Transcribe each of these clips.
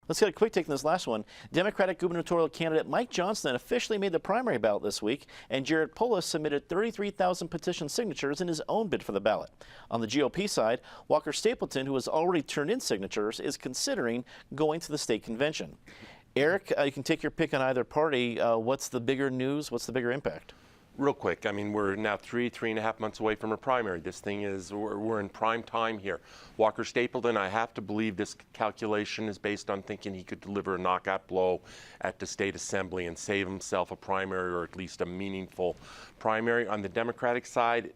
Let's get a quick take on this last one. Democratic gubernatorial candidate Mike Johnston officially made the primary ballot this week, and Jared Polis submitted 33,000 petition signatures in his own bid for the ballot. On the GOP side, Walker Stapleton, who has already turned in signatures, is considering going to the state convention. Eric, you can take your pick on either party. What's the bigger news? What's the bigger impact? Real quick, I mean, we're now three and a half months away from a primary. This thing is, we're in prime time here. Walker Stapleton, I have to believe this calculation is based on thinking he could deliver a knockout blow at the state assembly and save himself a primary, or at least a meaningful primary. On the Democratic side,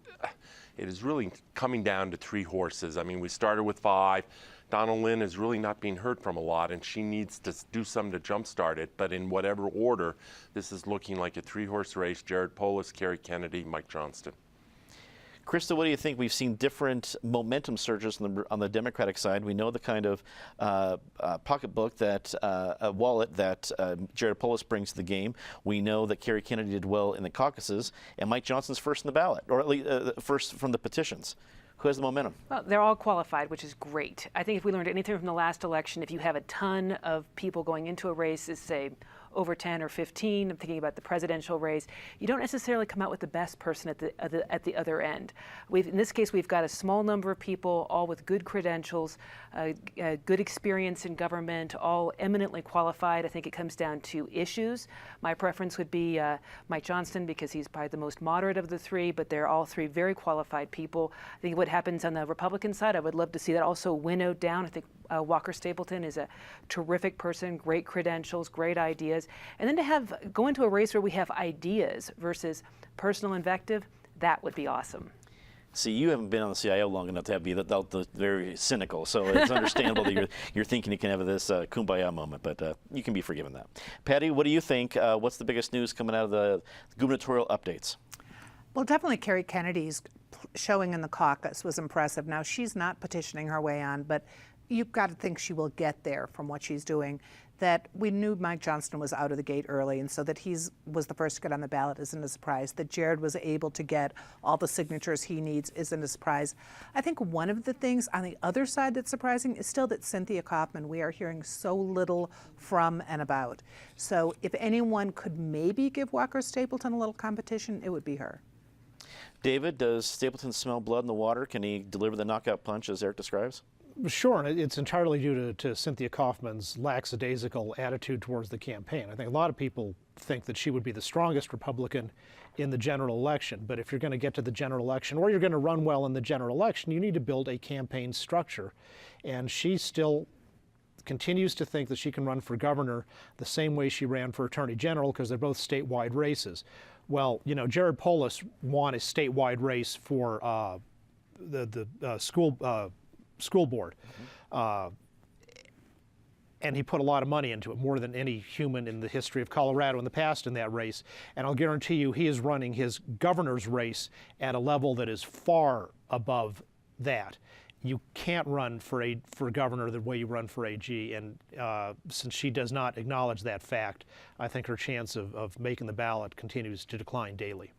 it is really coming down to three horses. I mean, we started with 5. Donald Lynn is really not being heard from a lot, and she needs to do something to jumpstart it. But in whatever order, this is looking like a 3-horse race: Jared Polis, Kerry Kennedy, Mike Johnston. Krista, what do you think? We've seen different momentum surges on the Democratic side. We know the kind of pocketbook that a wallet that Jared Polis brings to the game. We know that Kerry Kennedy did well in the caucuses, and Mike Johnston's first in the ballot, or at least first from the petitions. Who has the momentum? Well, they're all qualified, which is great. I think if we learned anything from the last election, if you have a ton of people going into a race, say over 10 or 15, I'm thinking about the presidential race, you don't necessarily come out with the best person at the other end. In this case, we've got a small number of people, all with good credentials, good experience in government, all eminently qualified. I think it comes down to issues. My preference would be Mike Johnston, because he's probably the most moderate of the three, but they're all three very qualified people. I think what happens on the Republican side, I would love to see that also winnowed down. I think Walker Stapleton is a terrific person, great credentials, great ideas. And then to go into a race where we have ideas versus personal invective, that would be awesome. See, you haven't been on the CIO long enough to be very cynical, so it's understandable that you're thinking you can have this kumbaya moment, but you can be forgiven that. Patty, what do you think? What's the biggest news coming out of the gubernatorial updates? Well, definitely Kerry Kennedy's showing in the caucus was impressive. Now, she's not petitioning her way on, but you've got to think she will get there from what she's doing. That we knew Mike Johnston was out of the gate early, and so that he was the first to get on the ballot isn't a surprise. That Jared was able to get all the signatures he needs isn't a surprise. I think one of the things on the other side that's surprising is still that Cynthia Kaufman, we are hearing so little from and about. So if anyone could maybe give Walker Stapleton a little competition, it would be her. David, does Stapleton smell blood in the water? Can he deliver the knockout punch as Eric describes? Sure, and it's entirely due to Cynthia Kaufman's lackadaisical attitude towards the campaign. I think a lot of people think that she would be the strongest Republican in the general election, but if you're going to get to the general election, or you're going to run well in the general election, you need to build a campaign structure. And she still continues to think that she can run for governor the same way she ran for attorney general, because they're both statewide races. Well, you know, Jared Polis won a statewide race for the school board. And he put a lot of money into it, more than any human in the history of Colorado in the past in that race. And I'll guarantee you he is running his governor's race at a level that is far above that. You can't run for governor the way you run for AG, and since she does not acknowledge that fact, I think her chance of making the ballot continues to decline daily.